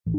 It's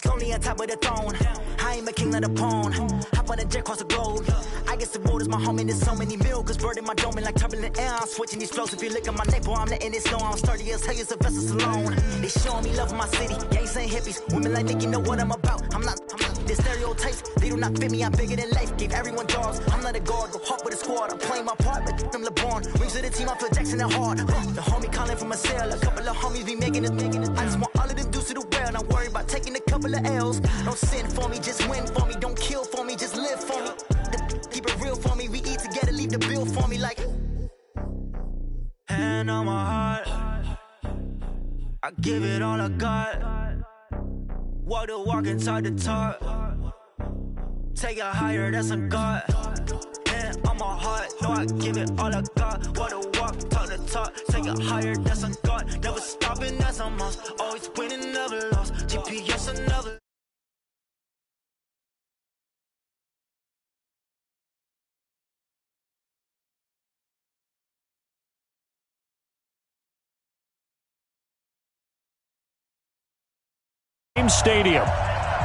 lonely on top of the throne. I am a king of the pawn. Hop on a jet across the globe. I guess the world is my home and there's so many milk. Bird in my dome and like turbulent air. I'm switching these flows. If you look at my neck, boy, I'm letting it snow. I'm sturdy as hell as a vessel alone. They showing me love in my city. Gangs and hippies. Women like Nicki know what I'm about. I'm not the stereotypes. They do not fit me. I'm bigger than life. Gave everyone jobs. I'm not a guard. Go hard with a squad. I'm playing my part, but I'm LeBron. Rings to the team. I feel Jackson and hard. The homie calling from a cell. A couple of homies be making it. I just want all of them dudes to do well. Not worry about taking a couple of L's. Don't sin for me, just win for me. Don't kill for me, just live for me. Keep it real for me. We eat together, leave the bill for me like. Hand on my heart, I give it all I got. Walk the walk inside the talk. Take it higher, that's a God. Hand on my heart, no, I give it all I got. Walk the walk, talk the talk. Take it higher, that's a God. Never stopping, that's a must. Always winning, never lost. GPS, another. Stadium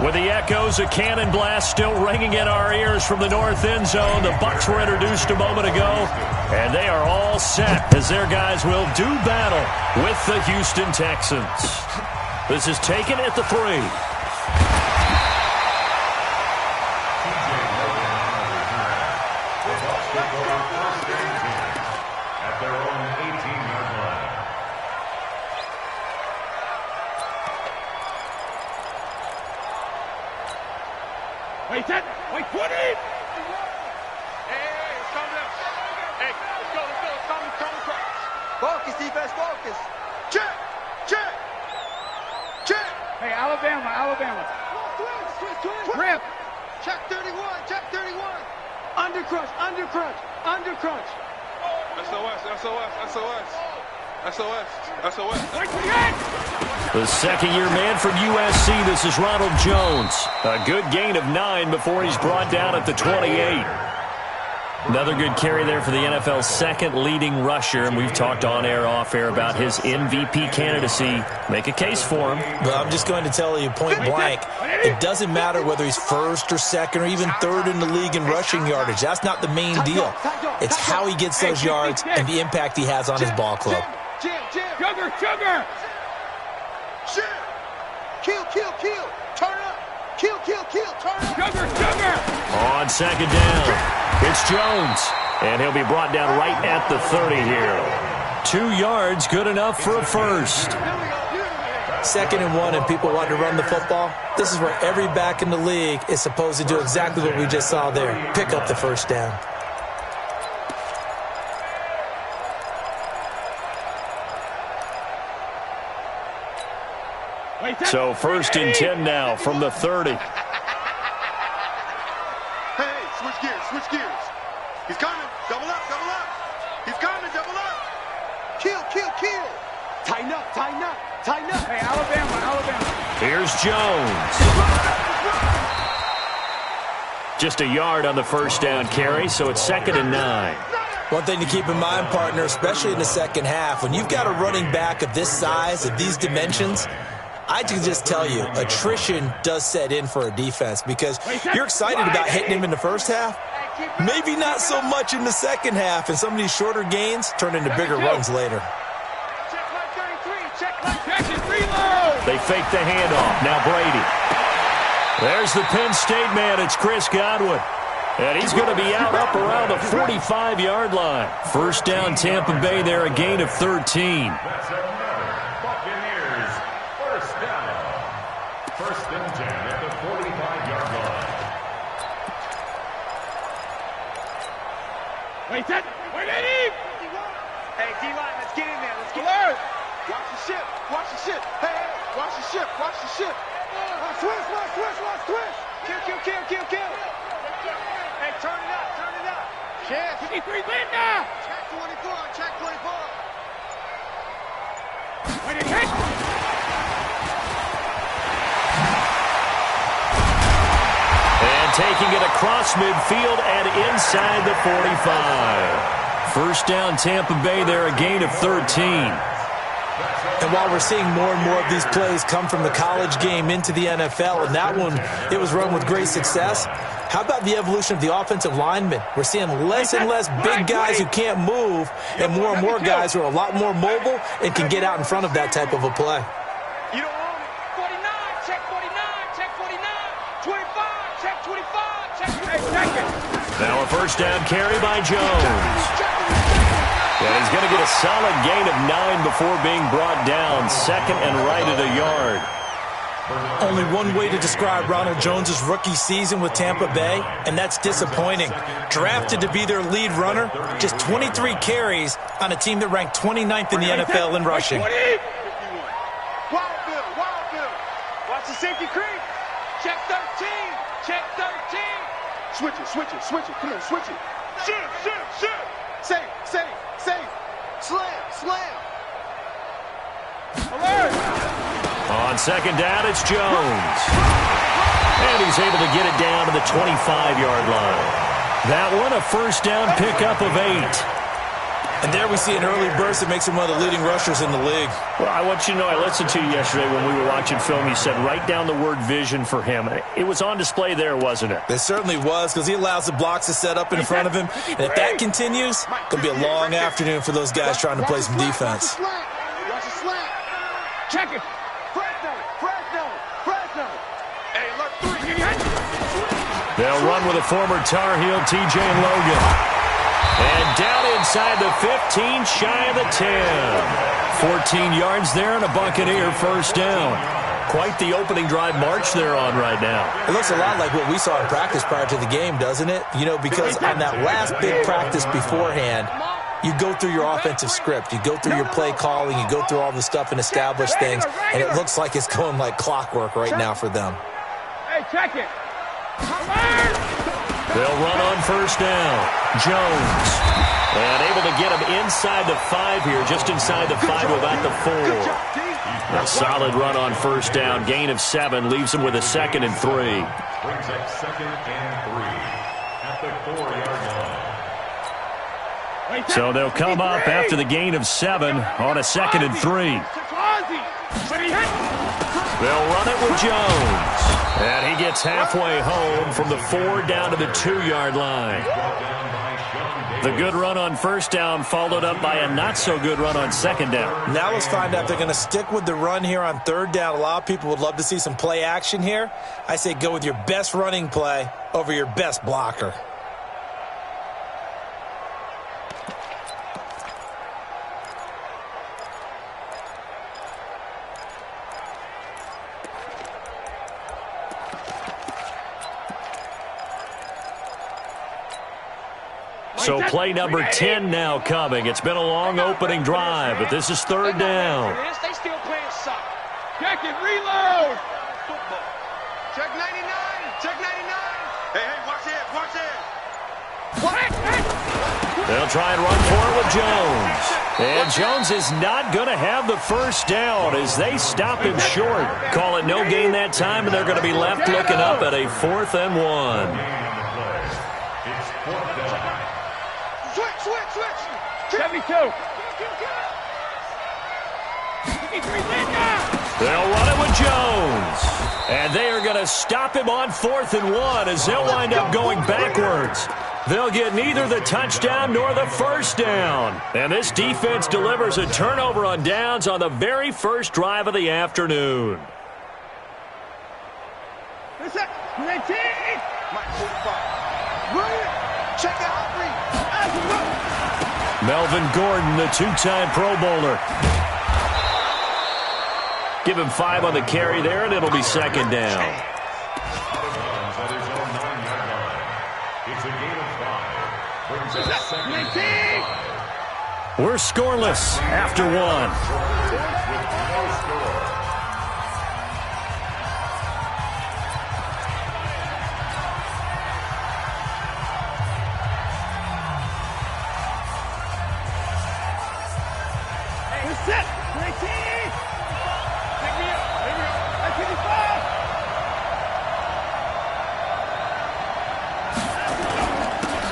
with the echoes of cannon blast still ringing in our ears from the north end zone. The Bucs were introduced a moment ago, and they are all set as their guys will do battle with the Houston Texans. This is taken at the 3. Wait, 10. Wait, 20. Hey, it's coming up. Hey, let's go. It's coming across. Focus, defense, focus. Check. Hey, Alabama. Twist. Rip. Check 31. Undercrunch. SOS. Wait for the end. The second-year man from USC, this is Ronald Jones. A good gain of 9 before he's brought down at the 28. Another good carry there for the NFL's second leading rusher, and we've talked on air, off air about his MVP candidacy. Make a case for him. Well, I'm just going to tell you point blank, it doesn't matter whether he's first or second or even third in the league in rushing yardage. That's not the main deal. It's how he gets those yards and the impact he has on his ball club. Sugar. Kill. Turn up. Kill. Turn up. Sugar. On second down, it's Jones. And he'll be brought down right at the 30 here. 2 yards, good enough for a first. 2nd and 1 and people want to run the football. This is where every back in the league is supposed to do exactly what we just saw there. Pick up the first down. So 1st and 10 now from the 30. Hey, switch gears. He's coming. Double up. He's coming. Double up. Kill. Tighten up. Hey, Alabama. Here's Jones. Just a yard on the first down carry, so it's 2nd and 9. One thing to keep in mind, partner, especially in the second half, when you've got a running back of this size, of these dimensions, I can just tell you, attrition does set in for a defense because you're excited about hitting him in the first half. Maybe not so much in the second half, and some of these shorter gains turn into bigger runs later. They fake the handoff. Now Brady. There's the Penn State man. It's Chris Godwin. And he's going to be out up around the 45-yard line. First down, Tampa Bay there, a gain of 13. Wait, Eddie! Hey, D-line, let's get in there. Let's get alert! Watch the ship. Hey, watch the ship. Twist. Kill. Hey, turn it up. Check. 53, Linda! Check 24. Wait, it hit! And taking it across midfield and inside the 45. First down, Tampa Bay there, a gain of 13. And while we're seeing more and more of these plays come from the college game into the NFL, and that one, it was run with great success, how about the evolution of the offensive linemen? We're seeing less and less big guys who can't move and more guys who are a lot more mobile and can get out in front of that type of a play. You don't own it. 49, check 49, check 49. 25, check 25, check 25. Now a first down carry by Jones. And he's going to get a solid gain of 9 before being brought down. Second and right at a yard. Only one way to describe Ronald Jones' rookie season with Tampa Bay, and that's disappointing. Drafted to be their lead runner, just 23 carries on a team that ranked 29th in the NFL in rushing. Wild Bill. Watch the safety creep. Check 13, check 13. Switch it. Come on, switch it. Shoot. Save. Slam. Alert. On second down, it's Jones. And he's able to get it down to the 25-yard line. That one, a first down pickup of 8. And there we see an early burst that makes him one of the leading rushers in the league. Well, I want you to know, I listened to you yesterday when we were watching film. You said write down the word vision for him. It was on display there, wasn't it? It certainly was, because he allows the blocks to set up in front of him. And if that continues, it's going to be a long afternoon for those guys trying to play some defense. Watch the slant. Check it. Fresno. Hey, alert 3. They'll run with a former Tar Heel, T.J. Logan. And down inside the 15, shy of the 10. 14 yards there and a Buccaneer first down. Quite the opening drive march they're on right now. It looks a lot like what we saw in practice prior to the game, doesn't it? You know, because on that last big practice beforehand, you go through your offensive script. You go through your play calling. You go through all the stuff and establish things. And it looks like it's going like clockwork right now for them. Hey, check it. They'll run on first down. Jones. And able to get him inside the 5 here, just inside the 5 to about the 4. A solid run on first down. Gain of 7 leaves him with a 2nd and 3. Brings up 2nd and 3 at the 4-yard line. So they'll come up after the gain of 7 on a 2nd and 3. They'll run it with Jones. And he gets halfway home from the 4 down to the 2-yard line. The good run on first down followed up by a not-so-good run on second down. Now let's find out if they're going to stick with the run here on third down. A lot of people would love to see some play action here. I say go with your best running play over your best blocker. So play number 10 now coming. It's been a long opening drive, but this is third down. They still playing soccer. Check it, reload. Check 99. Check 99. Hey, watch it. They'll try and run for it with Jones. And Jones is not going to have the first down as they stop him short. Call it no gain that time, and they're going to be left looking up at a 4th and 1. Switch. 72. They'll run it with Jones. And they are going to stop him on 4th and 1 as they'll wind up going backwards. They'll get neither the touchdown nor the first down. And this defense delivers a turnover on downs on the very first drive of the afternoon. Melvin Gordon, the 2-time Pro Bowler. Give him 5 on the carry there, and it'll be second down. We're scoreless after 1.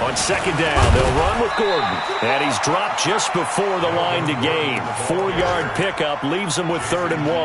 On second down, they'll run with Gordon. And he's dropped just before the line to gain. 4-yard pickup leaves him with 3rd and 1.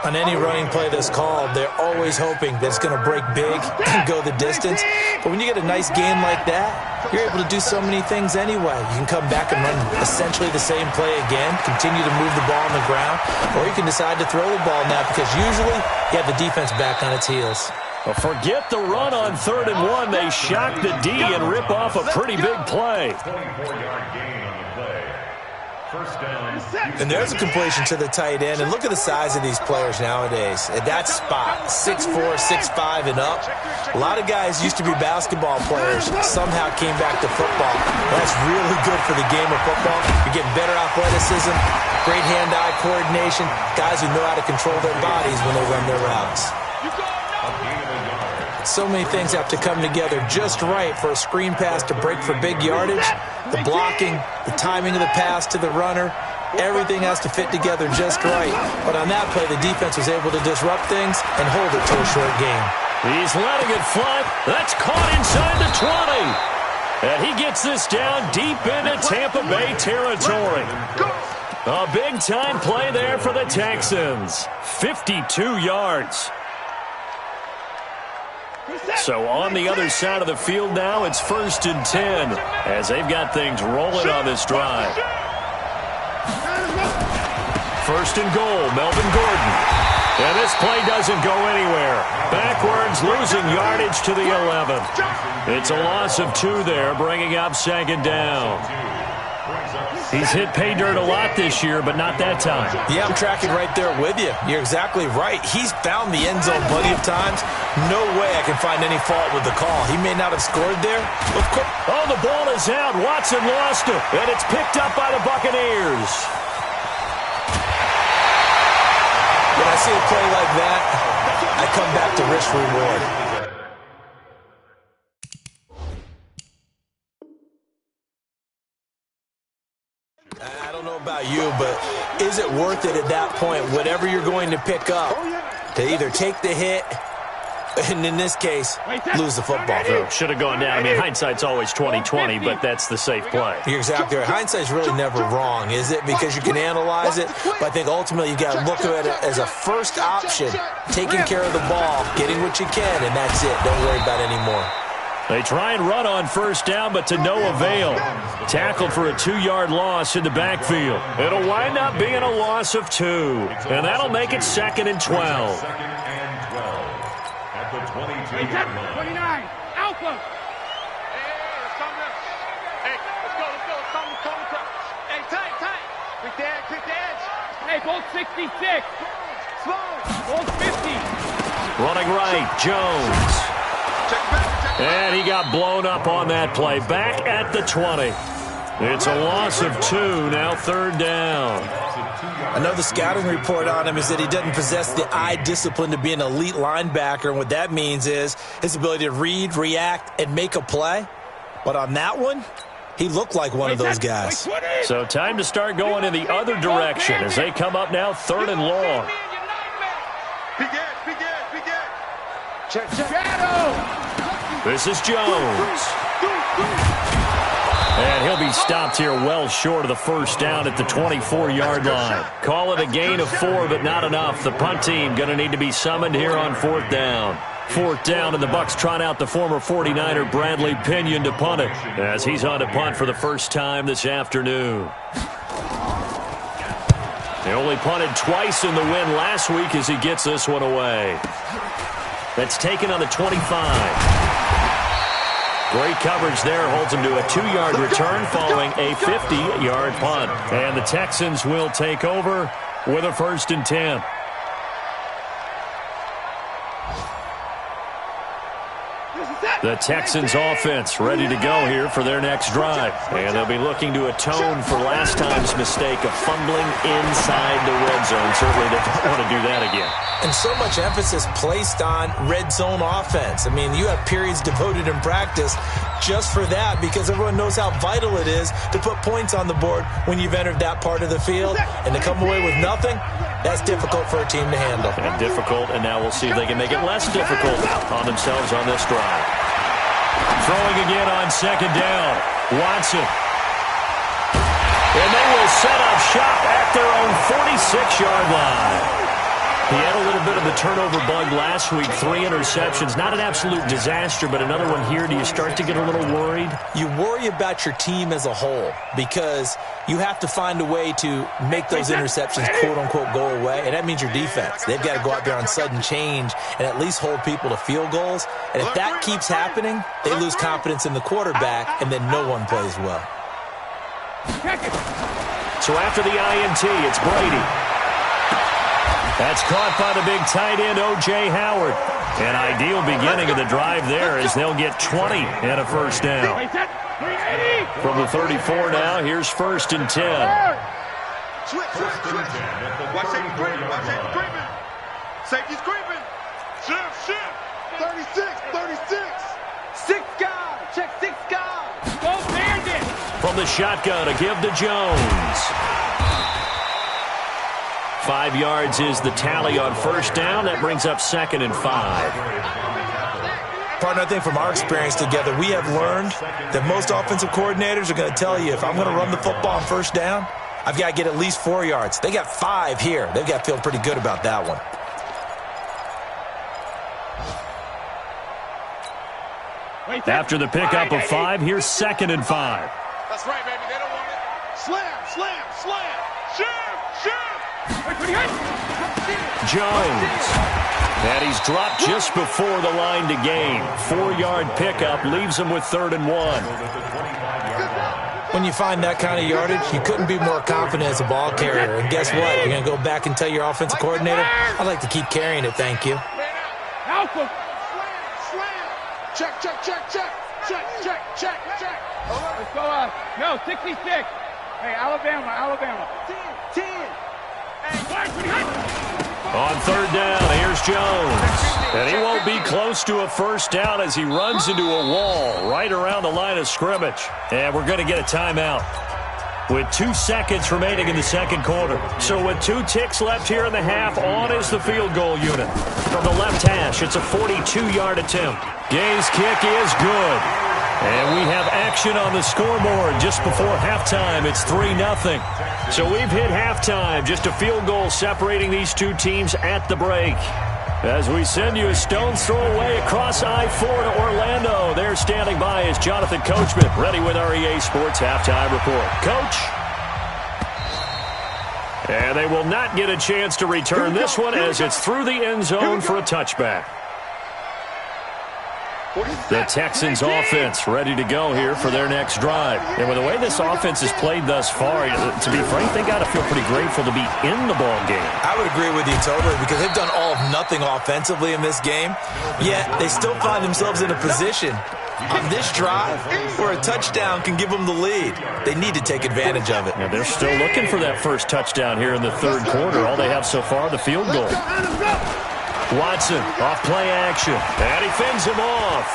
On any running play that's called, they're always hoping that it's going to break big and go the distance. But when you get a nice gain like that, you're able to do so many things anyway. You can come back and run essentially the same play again, continue to move the ball on the ground, or you can decide to throw the ball now because usually you have the defense back on its heels. Well, forget the run on 3rd and 1. They shock the D and rip off a pretty big play. 24-yard gain on the play. First down. And there's a completion to the tight end. And look at the size of these players nowadays. At that spot, 6'4", 6'5", and up. A lot of guys used to be basketball players, somehow came back to football. That's really good for the game of football. You're getting better athleticism, great hand-eye coordination, guys who know how to control their bodies when they run their routes. So many things have to come together just right for a screen pass to break for big yardage. The blocking, the timing of the pass to the runner, everything has to fit together just right. But on that play, the defense was able to disrupt things and hold it to a short game. He's letting it fly. That's caught inside the 20. And he gets this down deep into Tampa Bay territory. A big-time play there for the Texans. 52 yards. So on the other side of the field now, it's 1st and 10 as they've got things rolling on this drive. 1st and goal, Melvin Gordon. And this play doesn't go anywhere. Backwards, losing yardage to the 11. It's a loss of 2 there, bringing up 2nd down. He's hit pay dirt a lot this year, but not that time. Yeah, I'm tracking right there with you. You're exactly right. He's found the end zone plenty of times. No way I can find any fault with the call. He may not have scored there. Of course. Oh, the ball is out. Watson lost it, and it's picked up by the Buccaneers. When I see a play like that, I come back to risk reward. I don't know about you, but is it worth it at that point, whatever you're going to pick up, to either take the hit, and in this case, lose the football? Should have gone down. I mean, hindsight's always 20/20, but that's the safe play. You're exactly right. Hindsight's really never wrong, is it? Because you can analyze it, but I think ultimately you got to look at it as a first option, taking care of the ball, getting what you can, and that's it. Don't worry about it anymore. They try and run on 1st down, but to no avail. Tackled for a 2-yard loss in the backfield. It'll wind up being a loss of 2, and that'll make it 2nd and 12. 2nd and 12 at the 22-yard line. 29, Alpha. Hey, let's go. Come. Hey, tight. Quick the edge. Hey, both 66. Both 50. Running right, Jones. And he got blown up on that play. Back at the 20. It's a loss of 2, now 3rd down. Another scouting report on him is that he doesn't possess the eye discipline to be an elite linebacker, and what that means is his ability to read, react, and make a play. But on that one, he looked like one of those guys. So time to start going in the other direction as they come up now 3rd and long. Check. Shadow. This is Jones. And he'll be stopped here well short of the 1st down at the 24-yard line. Call it a gain of 4, but not enough. The punt team going to need to be summoned here on 4th down. 4th down, and the Bucs trot out the former 49er Bradley Pinion to punt it as he's on to punt for the first time this afternoon. They only punted twice in the win last week as he gets this one away. That's taken on the 25. Great coverage there. Holds him to a 2-yard return following a 50-yard punt. And the Texans will take over with a 1st and 10. The Texans offense ready to go here for their next drive. And they'll be looking to atone for last time's mistake of fumbling inside the red zone. Certainly they don't want to do that again. And so much emphasis placed on red zone offense. I mean, you have periods devoted in practice just for that because everyone knows how vital it is to put points on the board when you've entered that part of the field. And to come away with nothing, that's difficult for a team to handle. And difficult, and now we'll see if they can make it less difficult on themselves on this drive. Throwing again on second down. Watson. And they will set up shop at their own 46-yard line. He had a little bit of the turnover bug last week, 3 interceptions. Not an absolute disaster, but another one here. Do you start to get a little worried? You worry about your team as a whole because you have to find a way to make those interceptions, quote-unquote, go away, and that means your defense. They've got to go out there on sudden change and at least hold people to field goals. And if that keeps happening, they lose confidence in the quarterback, and then no one plays well. So after the INT, it's Brady. That's caught by the big tight end, O.J. Howard. An ideal beginning of the drive there as they'll get 20 and a first down. From the 34 now, here's 1st and 10. Switch. Watch safety creeping. Watch safety creeping. Safety's creeping. Shift. 36. 6 guys. Check 6 guys. Go Bandit. From the shotgun, a give to Jones. 5 yards is the tally on first down. That brings up 2nd and 5. Partner, I think from our experience together, we have learned that most offensive coordinators are going to tell you, if I'm going to run the football on first down, I've got to get at least 4 yards. They got 5 here. They've got to feel pretty good about that one. After the pickup of 5, here's 2nd and 5. That's right, baby. They don't want it. Slam. Shift. Jones. And he's dropped just before the line to gain. 4-yard pickup leaves him with 3rd and 1. When you find that kind of yardage, you couldn't be more confident as a ball carrier. And guess what? You're going to go back and tell your offensive coordinator, I'd like to keep carrying it, thank you. Alpha. Slam. Check. Let's go up. No, 66. Hey, Alabama. 10. On 3rd down, here's Jones. And he won't be close to a first down as he runs into a wall right around the line of scrimmage. And we're going to get a timeout with 2 seconds remaining in the second quarter. So with 2 ticks left here in the half, on is the field goal unit. From the left hash, it's a 42-yard attempt. Gay's kick is good. And we have action on the scoreboard just before halftime. It's 3-0. So we've hit halftime. Just a field goal separating these 2 teams at the break. As we send you a stone's throw away across I-4 to Orlando. There standing by is Jonathan Coachman, ready with our EA Sports Halftime Report. Coach? And they will not get a chance to return this one as it's through the end zone for a touchback. The Texans offense ready to go here for their next drive. And with the way this offense has played thus far, to be frank, they got to feel pretty grateful to be in the ball game. I would agree with you totally because they've done all of nothing offensively in this game, yet they still find themselves in a position on this drive where a touchdown can give them the lead. They need to take advantage of it. And they're still looking for that first touchdown here in the third quarter. All they have so far, the field goal. Watson off play action, and he fends him off.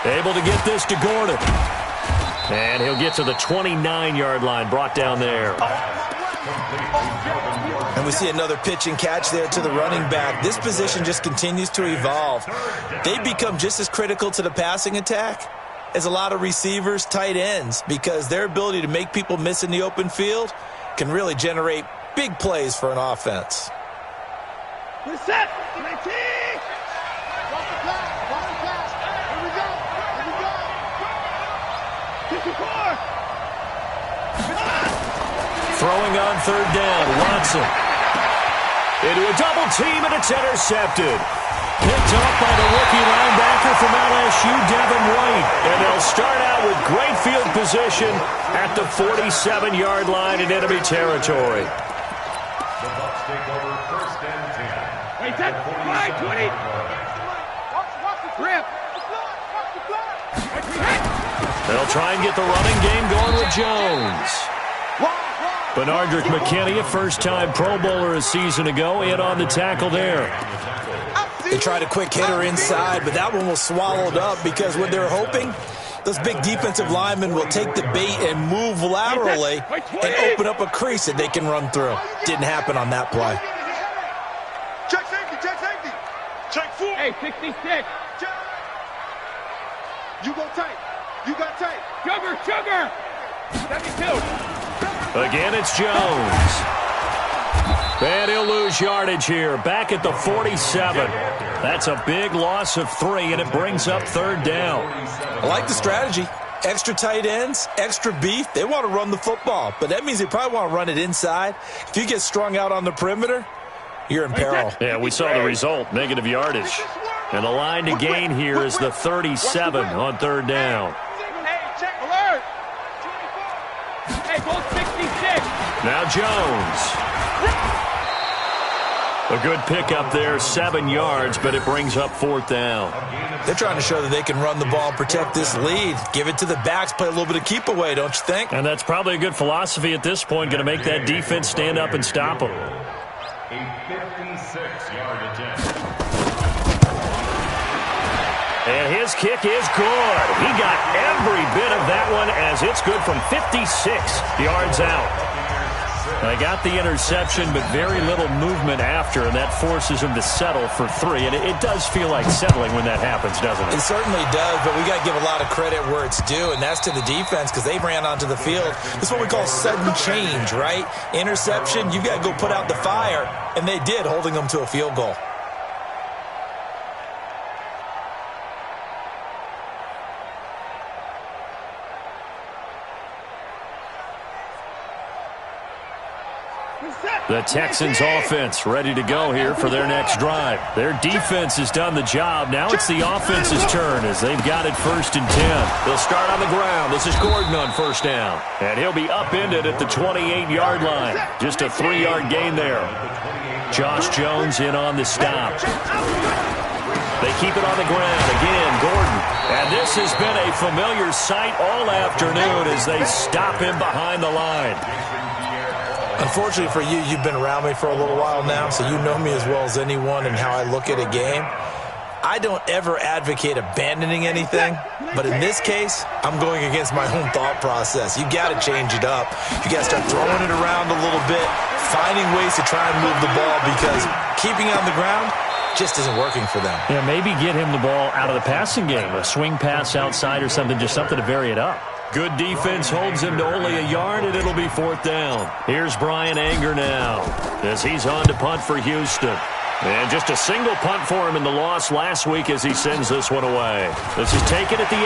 Able to get this to Gordon. And he'll get to the 29-yard line, brought down there. And we see another pitch and catch there to the running back. This position just continues to evolve. They've become just as critical to the passing attack as a lot of receivers, tight ends, because their ability to make people miss in the open field can really generate big plays for an offense. We're set. 19. Watch the pass. Here we go. 54. Throwing on third down, Watson. Into a double team, and it's intercepted. Picked off by the rookie linebacker from LSU, Devin White. And they'll start out with great field position at the 47-yard line in enemy territory. Wait, that's 20. Watch the grip. They'll try and get the running game going with Jones. Benardrick McKinney, a first-time Pro Bowler a season ago, in on the tackle there. They tried a quick hitter inside, but that one was swallowed up because what they're hoping, those big defensive linemen will take the bait and move laterally and open up a crease that they can run through. Didn't happen on that play. Check safety. Check 4. Hey, 66. You go tight. You got tight. Sugar. 72. Again, it's Jones. And he'll lose yardage here. Back at the 47. That's a big loss of 3, and it brings up 3rd down. I like the strategy. Extra tight ends, extra beef. They want to run the football, but that means they probably want to run it inside. If you get strung out on the perimeter, you're in peril. Yeah, we saw the result, negative yardage. And the line to gain here is the 37 on 3rd down. Hey, check alert. Hey, go 66. Now Jones. A good pickup there, 7 yards, but it brings up 4th down. They're trying to show that they can run the ball and protect this lead. Give it to the backs, play a little bit of keep away, don't you think? And that's probably a good philosophy at this point, going to make that defense stand up and stop them. A 56-yard attempt. And his kick is good. He got every bit of that one as it's good from 56 yards out. They got the interception, but very little movement after, and that forces him to settle for 3. And it does feel like settling when that happens, doesn't it? It certainly does, but we got to give a lot of credit where it's due, and that's to the defense because they ran onto the field. This is what we call sudden change, right? Interception, you got to go put out the fire, and they did, holding them to a field goal. The Texans offense ready to go here for their next drive. Their defense has done the job. Now it's the offense's turn as they've got it 1st and 10. They'll start on the ground. This is Gordon on 1st down. And he'll be upended at the 28-yard line. Just a 3-yard gain there. Josh Jones in on the stop. They keep it on the ground. Again, Gordon. And this has been a familiar sight all afternoon as they stop him behind the line. Unfortunately for you, you've been around me for a little while now, so you know me as well as anyone and how I look at a game. I don't ever advocate abandoning anything, but in this case, I'm going against my own thought process. You got to change it up. You got to start throwing it around a little bit, finding ways to try and move the ball because keeping it on the ground just isn't working for them. Yeah, maybe get him the ball out of the passing game, a swing pass outside or something, just something to vary it up. Good defense holds him to only a yard, and it'll be 4th down. Here's Brian Anger now as he's on to punt for Houston. And just a single punt for him in the loss last week as he sends this one away. This is taken at the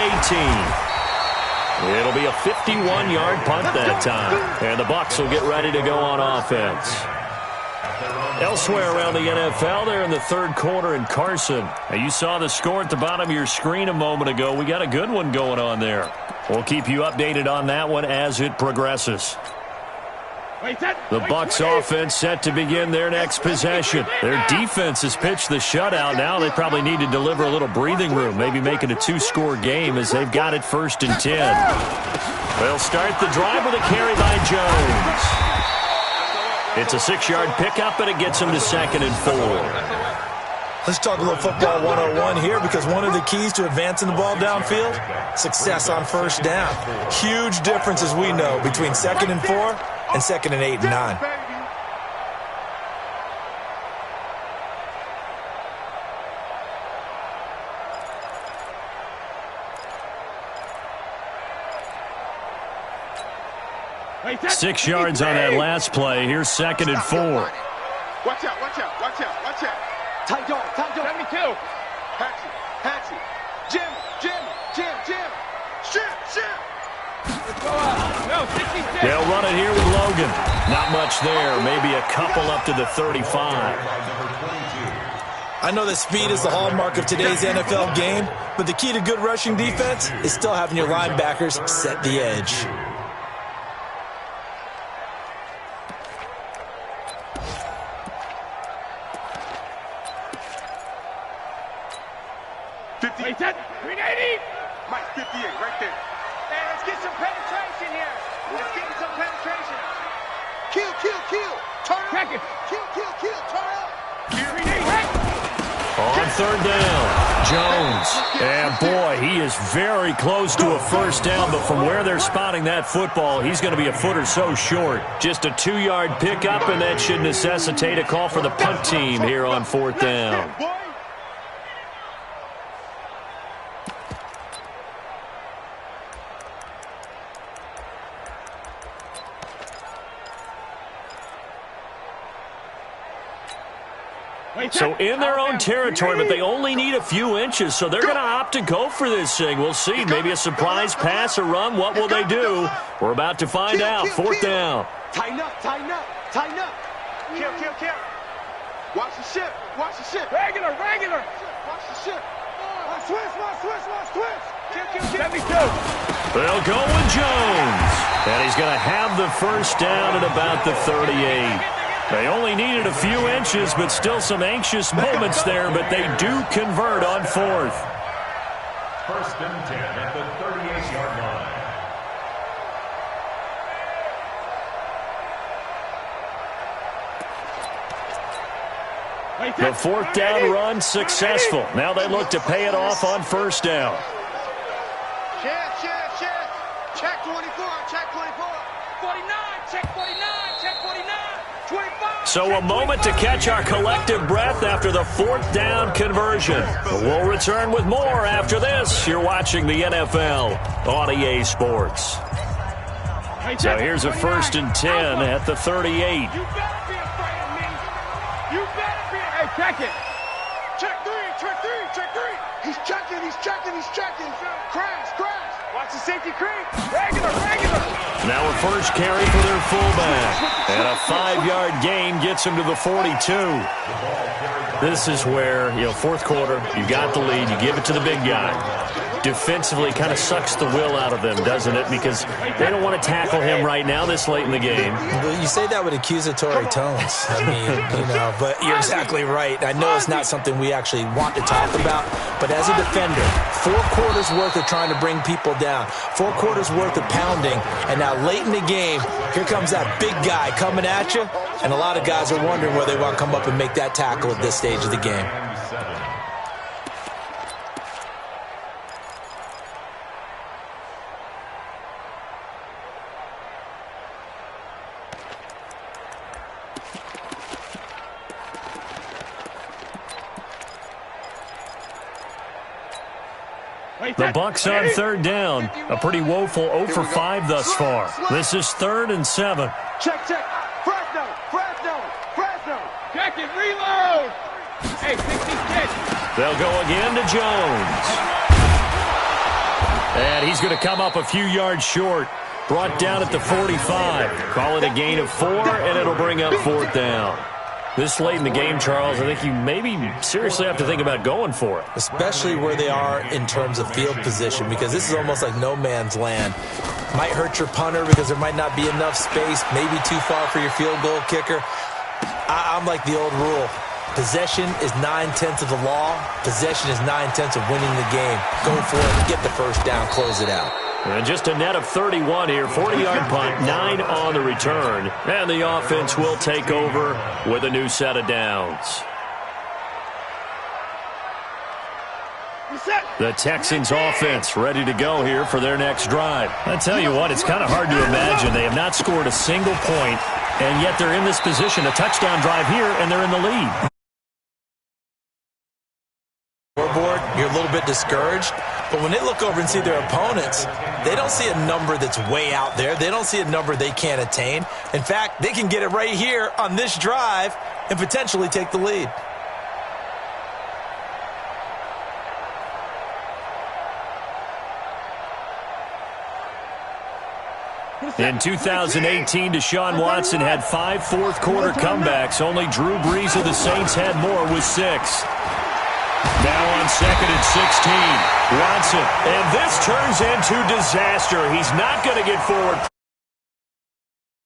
18. It'll be a 51-yard punt that time. And the Bucs will get ready to go on offense. Elsewhere around the NFL, they're in the 3rd quarter in Carson. Now, you saw the score at the bottom of your screen a moment ago. We got a good one going on there. We'll keep you updated on that one as it progresses. The Bucs offense set to begin their next possession. Their defense has pitched the shutout. Now they probably need to deliver a little breathing room, maybe make it a 2-score game as they've got it 1st and 10. They'll start the drive with a carry by Jones. It's a 6-yard pickup, and it gets him to 2nd and 4. Let's talk a little football 101 here because one of the keys to advancing the ball downfield, success on 1st down. Huge difference, as we know, between 2nd and 4 and 2nd and 8 and 9. Wait, 6 yards on that last play. Here's 2nd and 4. Watch out, watch out, watch out, watch out. Tight dog, 72. Hatchet. Jim. Ship. Let's go out. No, 66. They'll run it here with Logan. Not much there. Maybe a couple up to the 35. I know that speed is the hallmark of today's NFL game, but the key to good rushing defense is still having your linebackers set the edge. Wait, 380. Mike, 58, right there. Hey, let's get some penetration here. Let's get some penetration. Kill. Turn up. Kill. Turn up. On 3rd down, Jones. And boy, he is very close to a 1st down, but from where they're spotting that football, he's going to be a foot or so short. Just a 2-yard pickup, and that should necessitate a call for the punt team here on 4th down. So in their own territory, but they only need a few inches, so they're going to opt to go for this thing. We'll see. Maybe a surprise pass or run. What will they do? We're about to find out. Fourth down. Tighten up, tighten up, tighten up. Kill, kill, kill. Watch the ship, watch the ship. Regular, regular. Watch the ship. Watch switch, watch switch, watch switch. Kill, kill, kill. Let me go. They'll go with Jones. And he's going to have the first down at about the 38. They only needed a few inches, but still some anxious moments there, but they do convert on fourth. First and 10 at the 38-yard line. The fourth down run successful. Now they look to pay it off on first down. Check, check, check. Check 24, check 24. 49, check 49, check 49. 25. So a moment to catch our collective breath after the fourth down conversion. We'll return with more after this. You're watching the NFL on EA Sports. So here's a first and 10 at the 38. You better be afraid of me. You better be. Hey, check it. Check three, check three, check three. He's checking, he's checking, he's checking. Crash, crash. Watch the safety creep. Regular, regular. Now a first carry for their fullback. And a 5-yard gain gets him to the 42. This is where, fourth quarter, you got the lead, you give it to the big guy. Defensively kind of sucks the will out of them, doesn't it? Because they don't want to tackle him right now this late in the game. Well, you say that with accusatory tones. I mean, but you're exactly right. I know it's not something we actually want to talk about, but as a defender, 4 quarters worth of trying to bring people down, 4 quarters worth of pounding, and now late in the game, here comes that big guy coming at you, and a lot of guys are wondering whether they want to come up and make that tackle at this stage of the game. The Bucs on third down. A pretty woeful 0 for 5 thus far. This is 3rd and 7. Check, check. Fresno, Fresno, Fresno. Check it, reload. Hey, 66. They'll go again to Jones. And he's going to come up a few yards short. Brought down at the 45. Call it a gain of 4, and it'll bring up 4th down. This late in the game, Charles, I think you maybe seriously have to think about going for it. Especially where they are in terms of field position, because this is almost like no man's land. Might hurt your punter because there might not be enough space, maybe too far for your field goal kicker. I'm like the old rule. Possession is 9/10 of the law. Possession is 9/10 of winning the game. Go for it, get the first down, close it out. And just a net of 31 here, 40-yard punt, 9 on the return. And the offense will take over with a new set of downs. The Texans offense ready to go here for their next drive. I tell you what, it's kind of hard to imagine. They have not scored a single point, and yet they're in this position, a touchdown drive here, and they're in the lead. Scoreboard, you're a little bit discouraged. But when they look over and see their opponents, they don't see a number that's way out there. They don't see a number they can't attain. In fact, they can get it right here on this drive and potentially take the lead. In 2018, Deshaun Watson had 5 fourth-quarter comebacks. Only Drew Brees of the Saints had more with 6. Now on 2nd and 16, Watson. And this turns into disaster. He's not going to get forward.